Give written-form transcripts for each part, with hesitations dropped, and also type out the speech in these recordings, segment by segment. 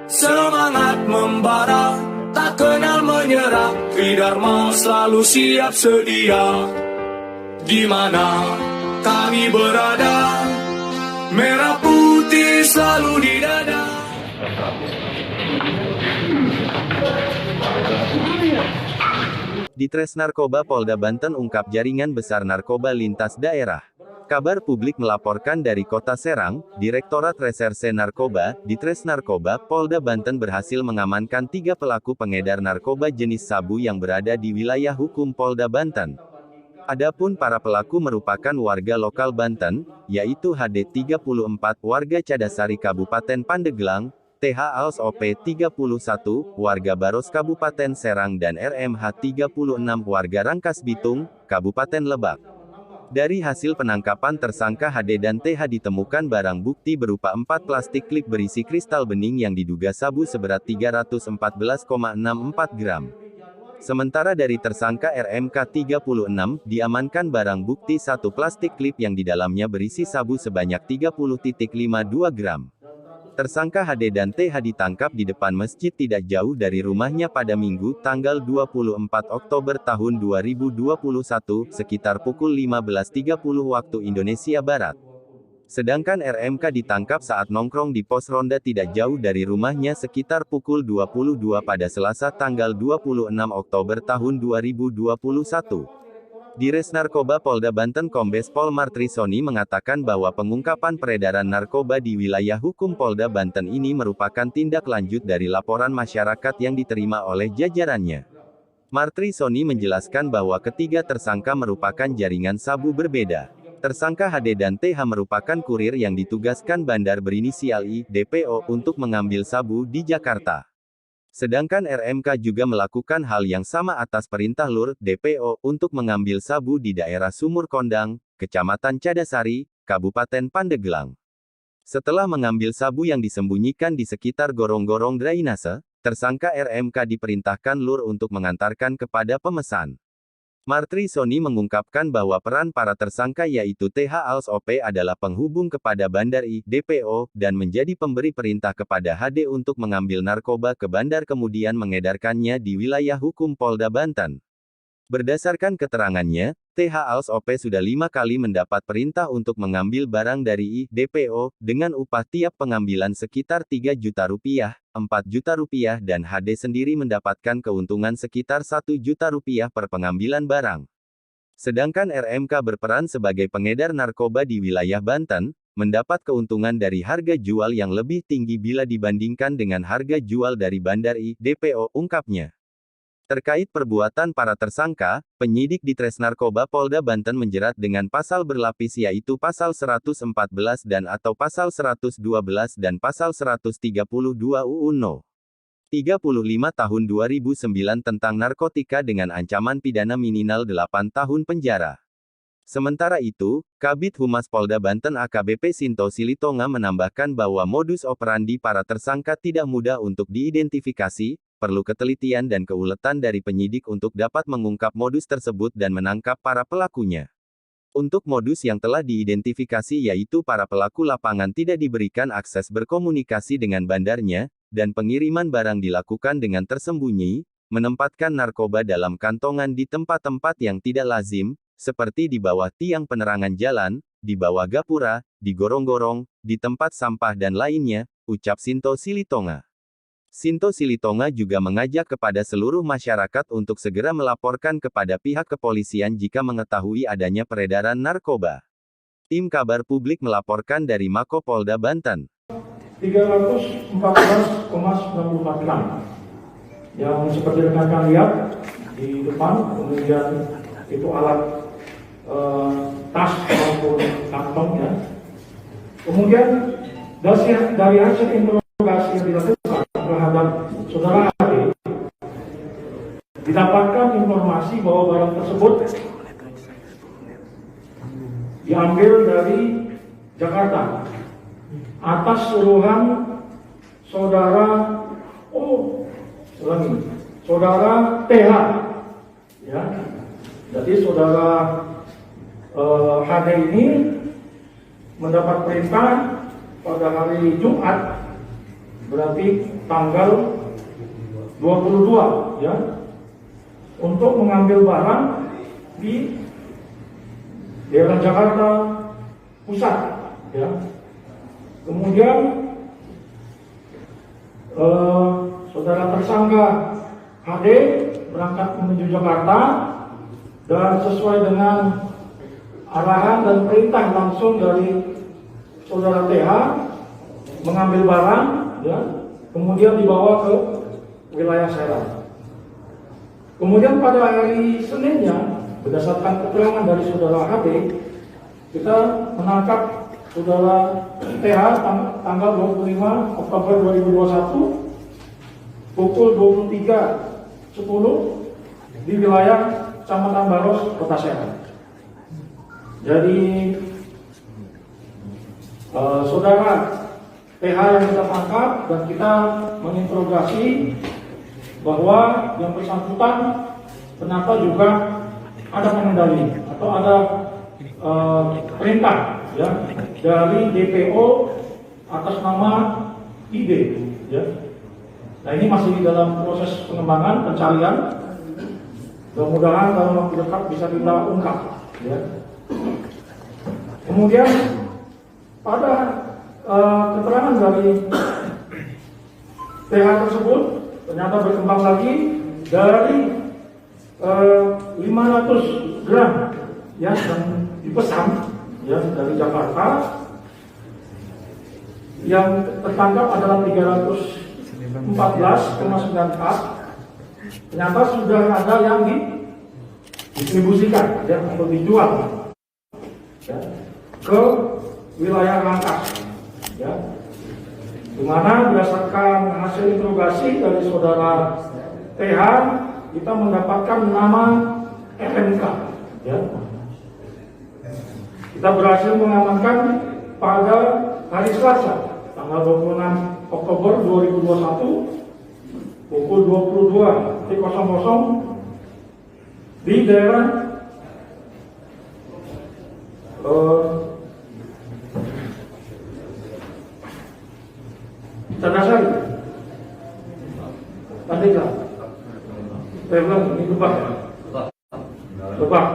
Semangat membara, tak kenal menyerah, Tridharma selalu siap sedia. Di mana kami berada, merah putih selalu di dada. Ditres Narkoba Polda Banten ungkap jaringan besar narkoba lintas daerah. Kabar publik melaporkan dari Kota Serang, Direktorat Reserse Narkoba, Ditres Narkoba, Polda Banten berhasil mengamankan 3 pelaku pengedar narkoba jenis sabu yang berada di wilayah hukum Polda Banten. Adapun para pelaku merupakan warga lokal Banten, yaitu HD 34, warga Cadasari Kabupaten Pandeglang, TH Als OP 31, warga Baros Kabupaten Serang dan RMH 36, warga Rangkas Bitung, Kabupaten Lebak. Dari hasil penangkapan tersangka HD dan TH ditemukan barang bukti berupa 4 plastik klip berisi kristal bening yang diduga sabu seberat 314,64 gram. Sementara dari tersangka RMK 36, diamankan barang bukti 1 plastik klip yang di dalamnya berisi sabu sebanyak 30,52 gram. Tersangka HD dan TH ditangkap di depan masjid tidak jauh dari rumahnya pada Minggu, tanggal 24 Oktober tahun 2021, sekitar pukul 15.30 waktu Indonesia Barat. Sedangkan RMK ditangkap saat nongkrong di pos ronda tidak jauh dari rumahnya sekitar pukul 22 pada Selasa tanggal 26 Oktober tahun 2021. Dires Narkoba Polda Banten Kombes Pol Martri Soni mengatakan bahwa pengungkapan peredaran narkoba di wilayah hukum Polda Banten ini merupakan tindak lanjut dari laporan masyarakat yang diterima oleh jajarannya. Martri Soni menjelaskan bahwa ketiga tersangka merupakan jaringan sabu berbeda. Tersangka HD dan TH merupakan kurir yang ditugaskan bandar berinisial I, DPO, untuk mengambil sabu di Jakarta. Sedangkan RMK juga melakukan hal yang sama atas perintah Lur, DPO, untuk mengambil sabu di daerah Sumur Kondang, Kecamatan Cadasari, Kabupaten Pandeglang. Setelah mengambil sabu yang disembunyikan di sekitar gorong-gorong drainase, tersangka RMK diperintahkan Lur untuk mengantarkan kepada pemesan. Martri Soni mengungkapkan bahwa peran para tersangka yaitu TH Als OP adalah penghubung kepada bandar I, DPO, dan menjadi pemberi perintah kepada HD untuk mengambil narkoba ke bandar kemudian mengedarkannya di wilayah hukum Polda Banten. Berdasarkan keterangannya, TH Als OP sudah 5 kali mendapat perintah untuk mengambil barang dari I, DPO, dengan upah tiap pengambilan sekitar 3 juta rupiah, 4 juta rupiah dan HD sendiri mendapatkan keuntungan sekitar 1 juta rupiah per pengambilan barang. Sedangkan RMK berperan sebagai pengedar narkoba di wilayah Banten, mendapat keuntungan dari harga jual yang lebih tinggi bila dibandingkan dengan harga jual dari bandar I, DPO, ungkapnya. Terkait perbuatan para tersangka, penyidik Ditres Narkoba Polda Banten menjerat dengan pasal berlapis yaitu pasal 114 dan atau pasal 112 dan pasal 132 UU No. 35 tahun 2009 tentang narkotika dengan ancaman pidana minimal 8 tahun penjara. Sementara itu, Kabid Humas Polda Banten AKBP Sinto Silitonga menambahkan bahwa modus operandi para tersangka tidak mudah untuk diidentifikasi, perlu ketelitian dan keuletan dari penyidik untuk dapat mengungkap modus tersebut dan menangkap para pelakunya. Untuk modus yang telah diidentifikasi yaitu para pelaku lapangan tidak diberikan akses berkomunikasi dengan bandarnya, dan pengiriman barang dilakukan dengan tersembunyi, menempatkan narkoba dalam kantongan di tempat-tempat yang tidak lazim, seperti di bawah tiang penerangan jalan, di bawah gapura, di gorong-gorong, di tempat sampah dan lainnya, ucap Sinto Silitonga. Sinto Silitonga juga mengajak kepada seluruh masyarakat untuk segera melaporkan kepada pihak kepolisian jika mengetahui adanya peredaran narkoba. Tim Kabar Publik melaporkan dari Mako Polda Banten. 314,94 gram. Yang seperti rekan-rekan lihat di depan, kemudian itu alat tas maupun kantong ya. Kemudian dari hasil interogasi yang dilakukan terhadap saudara HD, didapatkan informasi bahwa barang tersebut diambil dari Jakarta atas suruhan saudara saudara TH ya. Jadi saudara HD ini mendapat perintah pada hari Jumat berarti tanggal 22 ya, untuk mengambil barang di daerah Jakarta Pusat ya. Kemudian saudara tersangka HD berangkat menuju Jakarta dan sesuai dengan arahan dan perintah langsung dari saudara TH mengambil barang ya, kemudian dibawa ke wilayah Serang. Kemudian pada hari Seninnya, berdasarkan keterangan dari saudara HD, kita menangkap saudara TH tanggal 25 Oktober 2021 pukul 23.10 di wilayah Kecamatan Baros, Kota Serang. Jadi saudara TH yang kita tangkap dan kita menginterogasi bahwa yang bersangkutan ternyata juga ada pengendali atau ada perintah ya dari DPO atas nama ID ya. Nah, ini masih dalam proses pengembangan pencarian. Mudah-mudahan dalam waktu dekat bisa kita ungkap ya. Kemudian pada keterangan dari TH tersebut ternyata berkembang lagi dari 500 gram ya yang dipesan ya dari Jakarta, yang tertangkap adalah 314,94. Ternyata sudah ada yang didistribusikan ya, atau dijual ya, ke wilayah Rangkas ya, di mana berdasarkan hasil interogasi dari saudara TH kita mendapatkan nama RMK ya. Kita berhasil mengamankan pada hari Selasa tanggal 26 Oktober 2021 pukul 22.00 di daerah Candasari, Pandeglang, ini Lebak,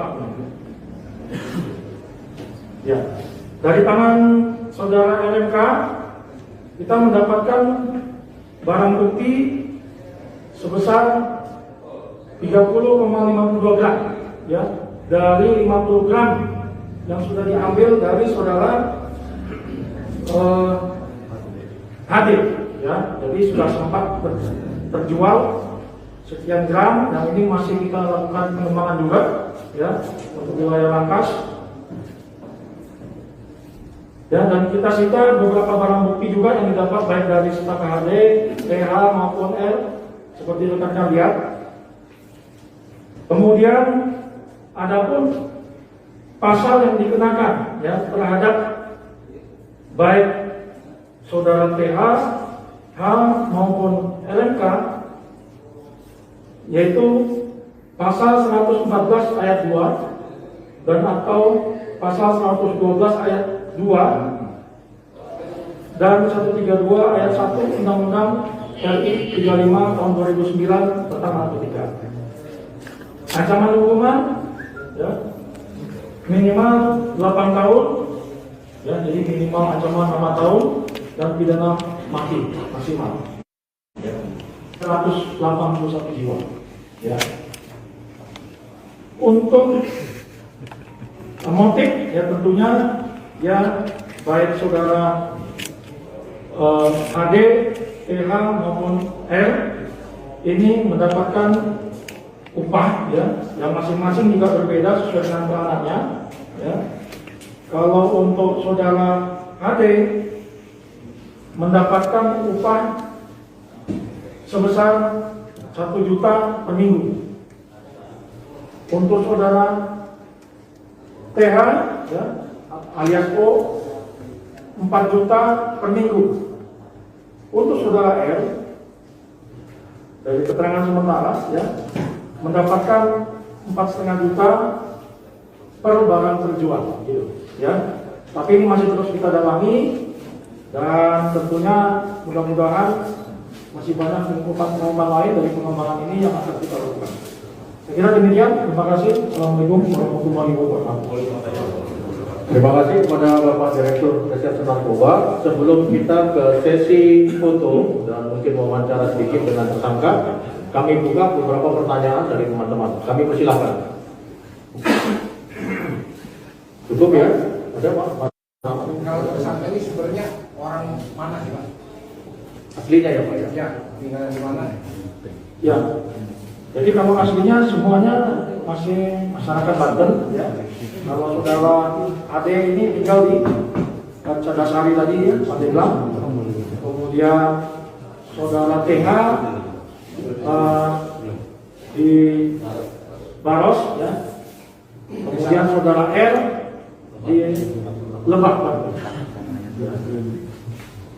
ya. Dari tangan saudara RMK kita mendapatkan barang bukti sebesar 30,52 gram ya, dari 50 gram yang sudah diambil dari saudara HD ya. Jadi sudah sempat terjual sekian gram, dan ini masih kita lakukan pengembangan juga ya untuk wilayah Rangkas ya. Dan kita sita beberapa barang bukti juga yang didapat baik dari staf HD, TH maupun R seperti rekan-rekan lihat. Kemudian adapun pasal yang dikenakan ya terhadap baik saudara TH, H maupun LMK, yaitu pasal 114 ayat 2 dan atau pasal 112 ayat 2 dan 132 ayat 1 Undang-Undang RI 35 tahun 2009 tentang narkotika. Ancaman hukuman ya, minimal 8 tahun ya, jadi minimal ancaman 5 tahun dan pidana mati maksimal ya, 181 jiwa ya. Untuk motif ya tentunya ya baik saudara HD, TH maupun R ini mendapatkan upah ya yang masing-masing juga berbeda sesuai dengan peranannya ya. Kalau untuk saudara HD mendapatkan upah sebesar 1 juta per minggu. Untuk saudara TH ya, alias O 4 juta per minggu. Untuk saudara R dari keterangan sementara ya mendapatkan 4,5 juta per barang terjual gitu ya. Tapi ini masih terus kita dalami Dan tentunya mudah-mudahan masih banyak pengungkapan lain dari pengembangan ini yang akan kita lakukan. Saya kira demikian. Terima kasih. Assalamualaikum warahmatullahi wabarakatuh. Terima kasih kepada Bapak Direktur Reserse Narkoba. Sebelum kita ke sesi foto dan mungkin wawancara sedikit dengan tersangka, kami buka beberapa pertanyaan dari teman-teman. Kami persilahkan. Cukup ya? Ada Pak? Kalau tersangka ini sebenarnya orang mana sih Pak? Aslinya ya Pak ya? Ya, tinggal di mana? Ya. Jadi kalau aslinya semuanya masih masyarakat Banten ya. Kalau saudara Ade ini tinggal di Cadasari tadi ya, Pandeglang. Kemudian saudara TH di Baros ya. Kemudian saudara R di Lebak Banten.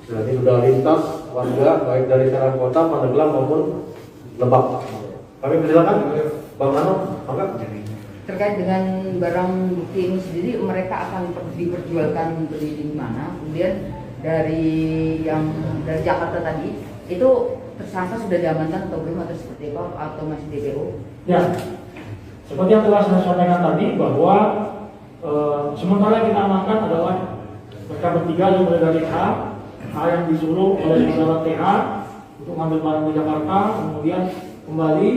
Jadi sudah lintas warga baik dari Serang Kota, Pandeglang maupun Lebak. Kami persilakan Bang Nano, mangga. Terkait dengan barang bukti ini sendiri, mereka akan diperjualkan di mana? Kemudian dari yang dari Jakarta tadi itu tersangka sudah diamankan atau belum, atau seperti apa, atau masih DPO? Ya, seperti yang telah saya sampaikan tadi bahwa sementara kita amankan adalah mereka bertiga yang mulai dari H yang disuruh oleh saudara TH untuk mengambil barang di Jakarta, kemudian kembali,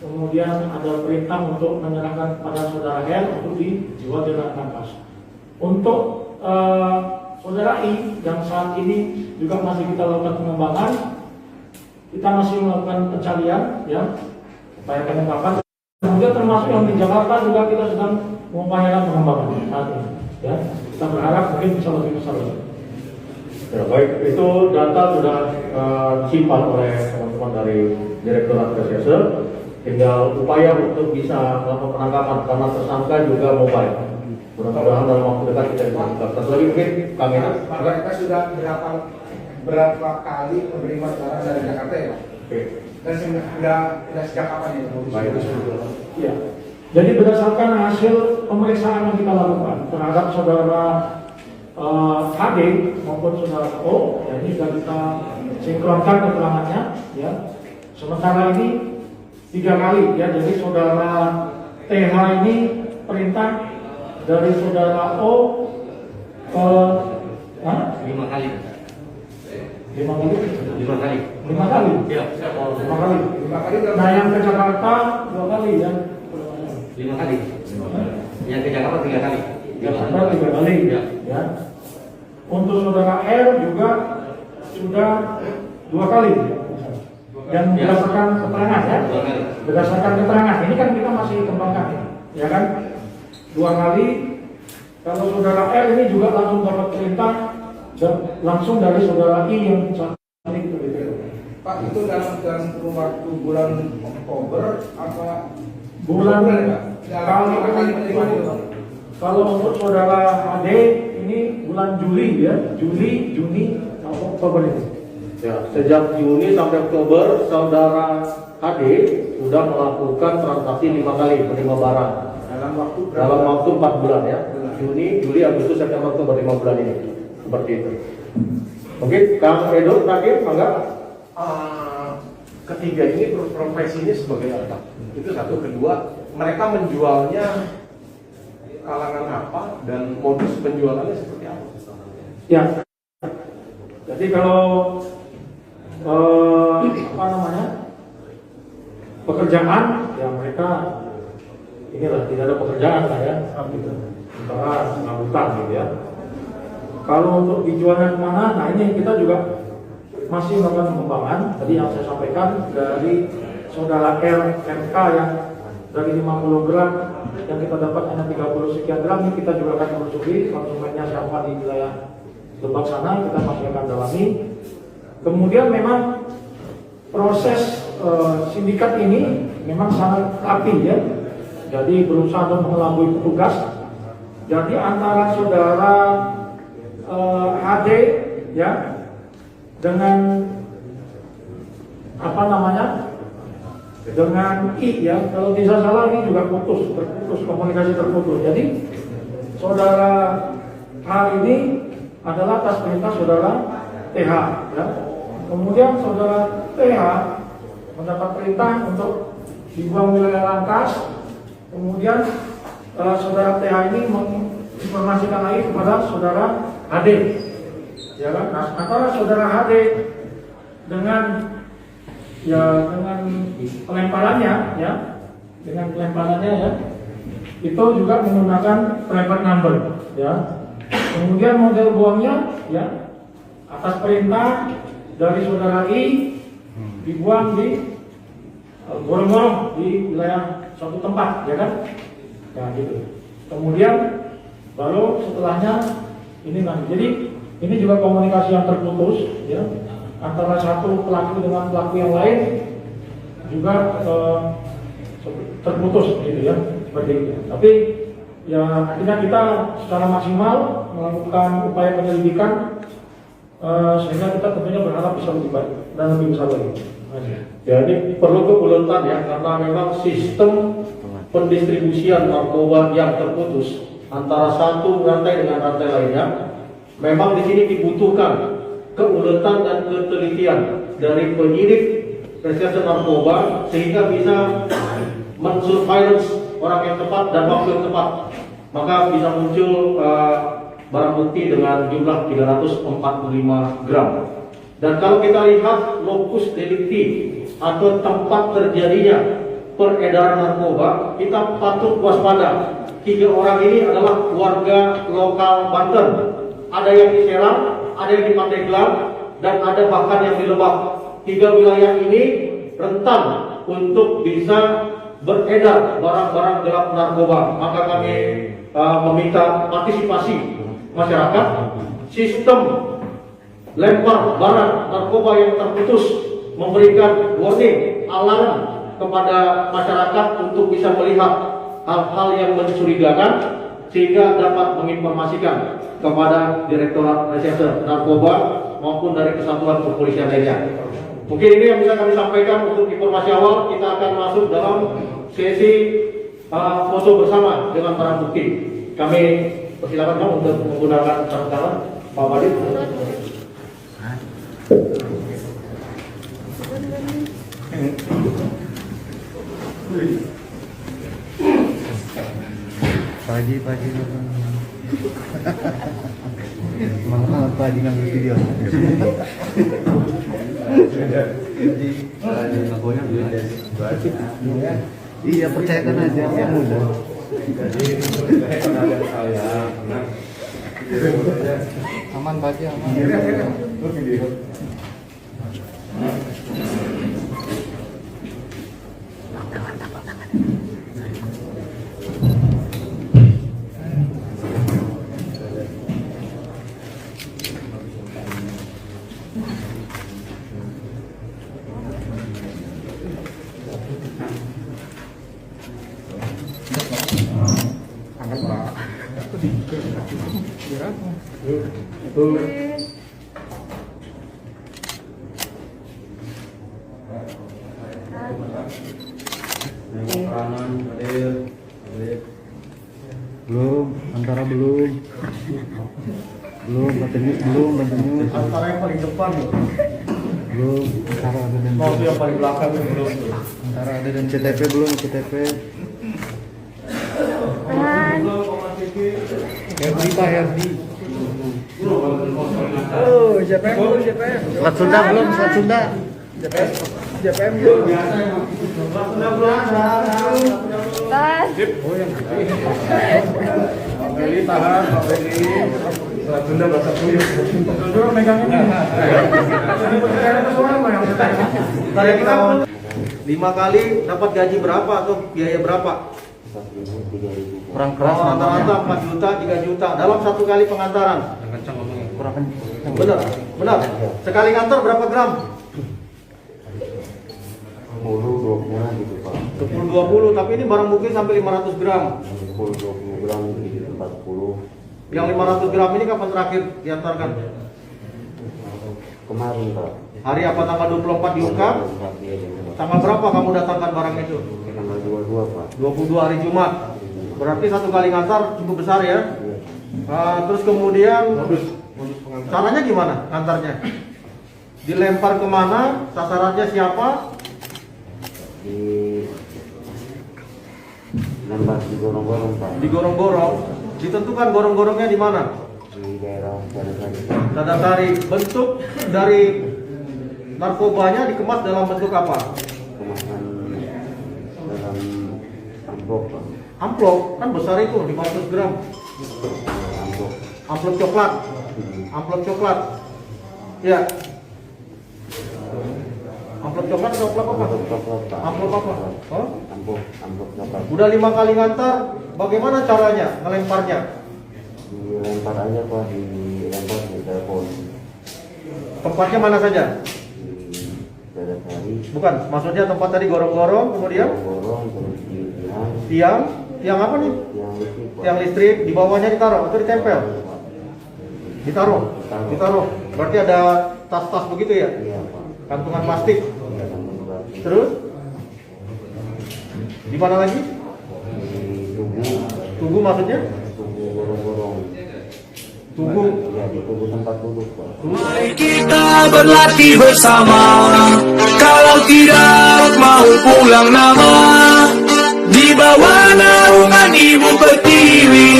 kemudian ada perintah untuk menyerahkan kepada saudara L untuk dijual dengan kanvas. Untuk saudara I yang saat ini juga masih kita lakukan pengembangan, kita masih melakukan pencarian, ya, upaya pengungkapan. Kemudian termasuk yang di Jakarta juga kita sedang mengupayakan pengembangan saat ini. Ya, kita berharap mungkin bisa lebih besar lagi. Ya, baik, itu data sudah disimpan oleh teman-teman dari Direktorat Reserse. Tinggal upaya untuk bisa melakukan penangkapan karena tersangka juga mobile. Mudah-mudahan dalam waktu dekat kita bisa ungkap. Satu lagi mungkin kami. Mereka sudah berapa kali menerima barang dari Jakarta ya Pak? Oke. Dan sudah sejak kapan ya? Baik. Ya. Jadi berdasarkan hasil pemeriksaan yang kita lakukan terhadap saudara HD maupun saudara O, ya, ini sudah kita sinkronkan keterangannya, ya. Sementara ini 3 kali, ya. Jadi saudara TH ini perintah dari saudara O 5 kali. 5 kali. 5 kali. 5 kali. Iya. 5 kali. 5 kali. Nah yang ke Jakarta 2 kali, ya. 5 kali. Yang ke Jakarta 3 kali. Jakarta 3 kali, ya. Untuk saudara R juga sudah 2 kali, dan berdasarkan keterangan, ya. Berdasarkan keterangan ini kan kita masih kembangkan, ya kan. 2 kali. Kalau saudara R ini juga langsung dapat perintah langsung dari saudara I yang saat ini kita DPO. Pak, itu dalam waktu bulan Oktober apa Bulan ya? Kalau untuk saudara AD ini bulan Juli, ya, Juli, Juni, Oktober ini. Ya, sejak Juni sampai Oktober saudara HD sudah melakukan transaksi 5 kali menerima barang dalam waktu 4 bulan, ya. Juni, Juli, Agustus, September, Oktober, 5 bulan ini. Seperti itu. Mungkin Kang Edo terakhir, mangga. Ketiga ini profesinya sebagai apa? Itu satu. Kedua, mereka menjualnya kalangan apa dan modus penjualannya seperti apa? Ya. Jadi kalau apa namanya, pekerjaan, ya mereka inilah tidak ada pekerjaan lah, ya, gitu. Sementara pengangkutan gitu, ya. Kalau untuk dijualnya kemana, nah ini kita juga masih melakukan pengembangan. Tadi yang saya sampaikan dari saudara LMK yang dari 50 gram yang kita dapat hanya 30 sekian gram, ini kita juga akan menelusuri konsumennya siapa di wilayah Lebak sana, kita masih akan dalami. Kemudian memang proses sindikat ini memang sangat rapi, ya. Jadi berusaha untuk mengelabui petugas. Jadi antara saudara HD, ya, dengan apa namanya, dengan I, ya, kalau tidak salah ini juga terputus komunikasi terputus. Jadi saudara H ini adalah atas perintah saudara TH. Ya. Kemudian saudara TH mendapat perintah untuk dibuang wilayah Langkas. Kemudian saudara TH ini menginformasikan lagi kepada saudara HD. Ya kan? Nah, antara saudara HD dengan pelemparannya ya, itu juga menggunakan private number ya. Kemudian model buangnya ya atas perintah dari saudara I dibuang di gorong-gorong di wilayah suatu tempat ya kan. Nah gitu. Kemudian baru setelahnya ini nanti. Jadi ini juga komunikasi yang terputus ya antara satu pelaku dengan pelaku yang lain juga terputus gitu ya seperti itu. Tapi ya akhirnya kita secara maksimal melakukan upaya penyelidikan sehingga kita tentunya berharap bisa lebih baik dan lebih besar lagi. Jadi perlu kebuletan ya, karena memang sistem pendistribusian narkoba yang terputus antara satu rantai dengan rantai lainnya, memang di sini dibutuhkan keuletan dan ketelitian dari penyidik reserse narkoba sehingga bisa mensurveillance orang yang tepat dan waktu yang tepat, maka bisa muncul barang bukti dengan jumlah 345 gram. Dan kalau kita lihat lokus delikti atau tempat terjadinya peredaran narkoba, kita patut waspada. 3 orang ini adalah warga lokal Banten. Ada yang di Serang, ada yang di Pandeglang, dan ada bahkan yang di Lebak. 3 wilayah ini rentan untuk bisa beredar barang-barang gelap narkoba. Maka kami meminta partisipasi masyarakat. Sistem lempar barang narkoba yang terputus memberikan warning, alarm kepada masyarakat untuk bisa melihat hal-hal yang mencurigakan sehingga dapat menginformasikan kepada Direktorat Reserse Narkoba maupun dari kesatuan kepolisian lainnya. Mungkin ini yang bisa kami sampaikan untuk informasi awal. Kita akan masuk dalam sesi foto bersama dengan barang bukti. Kami persilakan untuk menggunakan sarung tangan, Pak Wadid. Pagi malah pagi ngambil video. Iya, percayakan aja yang muda. Aman pagi aman. Belum, antara belum, Bantenyus belum, Antara yang paling depan loh. belum, antara ada dan Mau yang paling belakang belum. antara ada dan CTP belum, Herdi Pak Herdi. Oh, JPM belum, JPM. Selat Sunda belum, Selat Sunda. JPM belum. Beli tahan, Pak Beli. Bunda bahasa Buyuk. Dulu megang ini. Ini pertanyaan semua yang Tadi kita 5 kali dapat gaji berapa atau biaya berapa? Kurang keras Rata-rata 4 juta, 3 juta dalam 1 kali pengantaran. kurang kencang. Benar. Sekali ngantar berapa gram? 10-20 gitu Pak. 10-20, tapi ini barang bukti sampai 500 gram. 10-20 gram gitu 40. Yang 500 gram ini kapan terakhir diantarkan? Kemarin Pak. Hari apa, tanggal 24 diungkap? Tanggal berapa kamu datangkan barang itu? Tanggal 22 Pak. 22 hari Jumat. Berarti 1 kali ngantar cukup besar ya. Terus kemudian Caranya gimana ngantarnya? Dilempar kemana? Sasarannya siapa? Di lempar di gorong-gorong Pak. Digorong-gorong. Ditentukan gorong-gorongnya di mana? Di daerah Dadasari. Dadasari. Bentuk dari narkobanya dikemas dalam bentuk apa? Kemasan dalam amplop Pak. Amplop, kan besar itu 500 gram. Amplop. Amplop coklat. Amplop coklat. Ya. Amplop coklat atau amplop apa? Amplop coklat Pak. Amplop apa? Oh? Amplop coklat. Udah 5 kali ngantar, bagaimana caranya ngelemparnya? Dilempar aja Pak, dilempar di telepon. Tempatnya mana saja? Di Dadasari. Bukan, maksudnya tempat tadi gorong-gorong, kemudian Gorong terus di tiang, tiang apa nih? tiang listrik Pak. Tiang listrik, di bawahnya ditaruh atau ditempel? Ditaruh. Ditaruh. Berarti ada tas-tas begitu ya? Iya Pak. Kantungan plastik. Iya, teman berarti. Terus? Di mana lagi? Di tugu. Tugu maksudnya? Tugu gorong-gorong. Tugu. Ya di tugu tempat duduk Pak. Mari kita berlatih bersama. Kalau tidak mau pulang nama, di bawah naungan Ibu Pertiwi,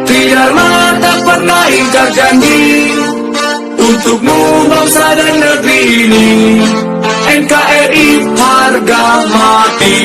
Tridharma tak pernah ingkar janji untukmu bangsa dan negeri ini. NKRI harga mati.